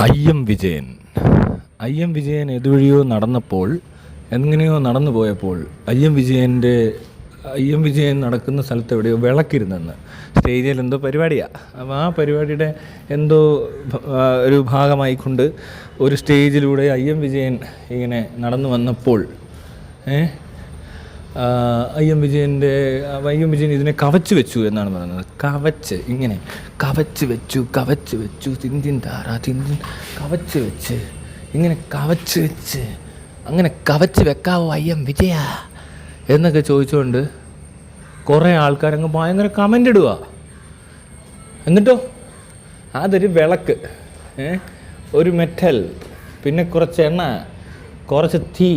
IM. Vijayan. IM. Vijayan ഇതുവഴിയോ നടന്നപ്പോൾ, എങ്ങനെയോ നടന്നു പോയപ്പോൾ ഐ.എം. വിജയൻ നടക്കുന്ന സ്ഥലത്ത് എവിടെയോ വിളക്കിരുന്നെന്ന്. സ്റ്റേജിൽ എന്തോ പരിപാടിയാണ്. അപ്പോൾ ആ പരിപാടിയുടെ എന്തോ ഒരു ഭാഗമായിക്കൊണ്ട് ഒരു സ്റ്റേജിലൂടെ ഐ.എം. വിജയൻ ഇങ്ങനെ നടന്നു വന്നപ്പോൾ ഐ.എം. വിജയൻ ഇതിനെ കവച്ച് വെച്ചു എന്നാണ് പറയുന്നത്. ഇങ്ങനെ കവച്ച് വെച്ചു തിന്തിൻ താറ തിന്തിൻ കവച്ച് വെച്ച് ഇങ്ങനെ കവച്ച് വെച്ച് അങ്ങനെ കവച്ച് വെക്കാവോ ഐ.എം. വിജയ എന്നൊക്കെ ചോദിച്ചുകൊണ്ട് കുറേ ആൾക്കാരങ്ങ് ഭയങ്കര കമൻ്റ് ഇടുക. എന്നിട്ടോ അതൊരു വിളക്ക്, ഒരു മെറ്റൽ, പിന്നെ കുറച്ച് എണ്ണ, കുറച്ച് തീ,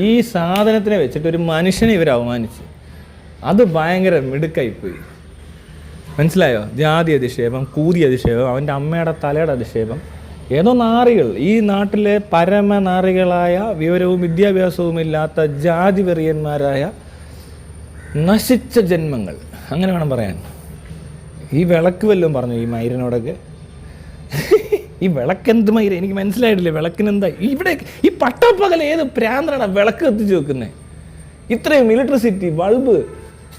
ഈ സാധനത്തിനെ വെച്ചിട്ട് ഒരു മനുഷ്യനെ ഇവർ അവമാനിച്ച്. അത് ഭയങ്കര മിടുക്കായിപ്പോയി. മനസ്സിലായോ? ജാതി അധിക്ഷേപം, കൂതി അധിക്ഷേപം, അവൻ്റെ അമ്മയുടെ തലയുടെ അധിക്ഷേപം. ഏതോ നാറികൾ, ഈ നാട്ടിലെ പരമനാറികളായ വിവരവും വിദ്യാഭ്യാസവും ഇല്ലാത്ത ജാതി വെറിയന്മാരായ നശിച്ച ജന്മങ്ങൾ, അങ്ങനെ വേണം പറയാൻ. ഈ വിളക്ക് വല്ലതും പറഞ്ഞു ഈ മൈരനോടൊക്കെ? ഈ വിളക്കെന്ത് മൈര? എനിക്ക് മനസ്സിലായിട്ടില്ല. വിളക്കിനെന്താ ഇവിടെ ഈ പട്ടപ്പകൽ ഏത് പ്രാന്തനാണ് വിളക്ക് കത്തിച്ച് വെക്കുന്നത്? ഇത്രയും ഇലക്ട്രിസിറ്റി, ബൾബ്,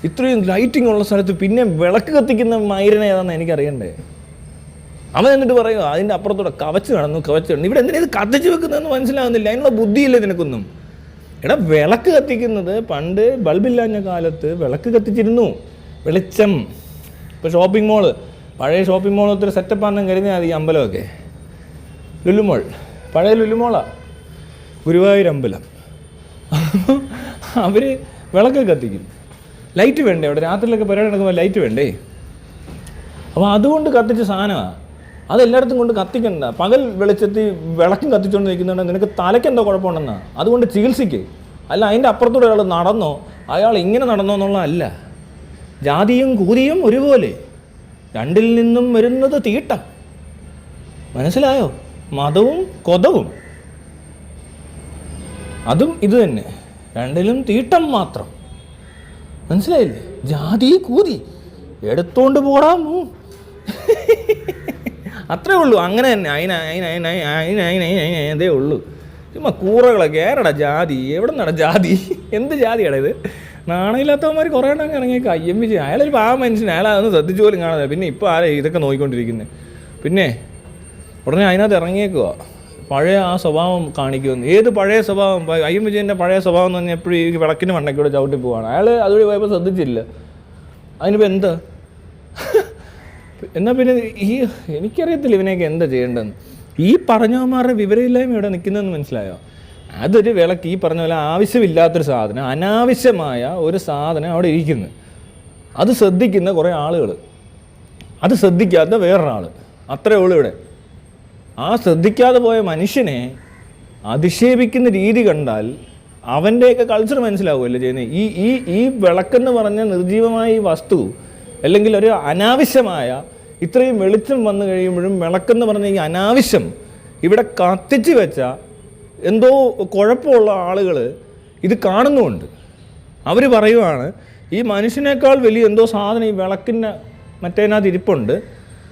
ഇത്രയും ലൈറ്റിംഗ് ഉള്ള സ്ഥലത്ത് പിന്നെ വിളക്ക് കത്തിക്കുന്ന മൈരനെ ഏതാണെന്ന് എനിക്കറിയണ്ടേ? അവൻ എന്നിട്ട് പറയുക അതിൻ്റെ അപ്പുറത്തൂടെ കവച്ച് നടന്നു. ഇവിടെ എന്തിനാ ഇത് കത്തിച്ച് വെക്കുന്നതെന്ന് മനസ്സിലാകുന്നില്ല. അതിനുള്ള ബുദ്ധിയില്ല നിനക്കൊന്നും. എടാ, വിളക്ക് കത്തിക്കുന്നത് പണ്ട് ബൾബില്ലാഞ്ഞ കാലത്ത് വിളക്ക് കത്തിച്ചിരുന്നു, വെളിച്ചം. ഇപ്പോൾ ഷോപ്പിംഗ് മോള്, പഴയ ഷോപ്പിംഗ് മോൾ ഒത്തിരി സെറ്റപ്പാണെന്ന് കരുതിയാൽ മതി. ഈ അമ്പലമൊക്കെ ലുലുമോൾ, പഴയ ലുലുമോളാണ് ഗുരുവായൂർ അമ്പലം. അവർ വിളക്ക് കത്തിക്കും. ലൈറ്റ് വേണ്ടേ അവിടെ? രാത്രിയിലൊക്കെ പരിപാടി നടക്കുമ്പോൾ ലൈറ്റ് വേണ്ടേ? അപ്പോൾ അതുകൊണ്ട് കത്തിച്ച സാധനമാണ്. അതെല്ലായിടത്തും കൊണ്ട് കത്തിക്കണ്ട. പകൽ വെളിച്ചത്തിൽ വിളക്കും കത്തിച്ചുകൊണ്ട് നിൽക്കുന്നുണ്ട്, നിനക്ക് തലയ്ക്കെന്തോ കുഴപ്പമുണ്ടെന്നാ. അതുകൊണ്ട് ചികിത്സിക്ക്. അല്ല അതിൻ്റെ അപ്പുറത്തൂടെ ഒരാൾ നടന്നോ, അയാൾ ഇങ്ങനെ നടന്നോ എന്നുള്ളതല്ല. ജാതിയും കൂതിയും ഒരുപോലെ, രണ്ടിൽ നിന്നും വരുന്നത് തീട്ടം. മനസ്സിലായോ? മതവും കൊതവും അതും ഇത് തന്നെ, രണ്ടിലും തീട്ടം മാത്രം. മനസ്സിലായില്ലേ? ജാതി കൂതി എടുത്തോണ്ട് പോടാമോ, അത്രേ ഉള്ളൂ. അങ്ങനെ തന്നെ അതേ ഉള്ളൂ. ചുമ്മാ കൂറകളൊക്കെ. ഏറടാ ജാതി? എവിടെ നിന്നാണ് ജാതി? എന്ത് ജാതിയാടാ ഇത്? നാണയില്ലാത്തവന്മാർ കുറേ എണ്ണം ഇറങ്ങിയേക്കാം. ഐ.എം. വിജയൻ അയാളൊരു പാവം മനുഷ്യൻ, അയാളതൊന്നും ശ്രദ്ധിച്ചു പോലും കാണാതെ. പിന്നെ ഇപ്പോൾ ആരെ ഇതൊക്കെ നോക്കിക്കൊണ്ടിരിക്കുന്നത്? പിന്നെ ഉടനെ അതിനകത്ത് ഇറങ്ങിയേക്കുക, പഴയ ആ സ്വഭാവം കാണിക്കുമെന്ന്. ഏത് പഴയ സ്വഭാവം? ഐ.എം. വിജയൻ്റെ പഴയ സ്വഭാവം എന്ന് പറഞ്ഞാൽ എപ്പോഴും ഈ വിളക്കിന് മണ്ടയ്ക്കൂടെ ചവിട്ടി പോവാണ്. അയാൾ അതുവഴി പോയപ്പോൾ ശ്രദ്ധിച്ചില്ല. അതിനിപ്പോൾ എന്താ? എന്നാൽ പിന്നെ എനിക്കറിയത്തില്ല ഇവനെയൊക്കെ എന്താ ചെയ്യേണ്ടതെന്ന്. ഈ പറഞ്ഞവന്മാരുടെ വിവരമില്ലായ്മ ഇവിടെ നിൽക്കുന്നതെന്ന് മനസ്സിലായോ? അതൊരു വിളക്ക്, ഈ പറഞ്ഞ പോലെ ആവശ്യമില്ലാത്തൊരു സാധനം, അനാവശ്യമായ ഒരു സാധനം അവിടെ ഇരിക്കുന്നു. അത് ശ്രദ്ധിക്കുന്ന കുറേ ആളുകൾ, അത് ശ്രദ്ധിക്കാത്ത വേറൊരാൾ, അത്രേ ഉള്ളൂ ഇവിടെ. ആ ശ്രദ്ധിക്കാതെ പോയ മനുഷ്യനെ അധിക്ഷേപിക്കുന്ന രീതി കണ്ടാൽ അവൻ്റെയൊക്കെ കൾച്ചർ മനസ്സിലാവുമല്ലോ ചെയ്യുന്നത്. ഈ വിളക്കെന്ന് പറഞ്ഞ നിർജീവമായ ഈ വസ്തു, അല്ലെങ്കിൽ ഒരു അനാവശ്യമായ, ഇത്രയും വെളിച്ചം വന്നു കഴിയുമ്പോഴും വിളക്കെന്ന് പറഞ്ഞ ഈ അനാവശ്യം ഇവിടെ കത്തിച്ച് വെച്ച എന്തോ കുഴപ്പമുള്ള ആളുകൾ ഇത് കാണുന്നുമുണ്ട്. അവർ പറയുവാണ് ഈ മനുഷ്യനേക്കാൾ വലിയ എന്തോ സാധനം ഈ വിളക്കിൻ്റെ മറ്റേതിനകത്ത് ഇരിപ്പുണ്ട്.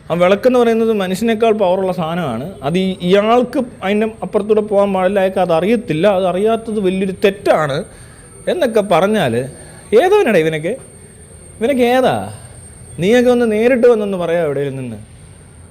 ആ വിളക്കെന്ന് പറയുന്നത് മനുഷ്യനേക്കാൾ പവറുള്ള സാധനമാണ്. അത് ഇയാൾക്ക് അതിൻ്റെ അപ്പുറത്തൂടെ പോകാൻ പാടില്ല, അയാൾക്ക് അതറിയത്തില്ല, അതറിയാത്തത് വലിയൊരു തെറ്റാണ് എന്നൊക്കെ പറഞ്ഞാൽ ഏതവനാടാ ഇവനൊക്കെ ഏതാ? നീയൊക്കെ ഒന്ന് നേരിട്ട് വന്നൊന്ന് പറയാം എവിടെയിൽ നിന്ന്.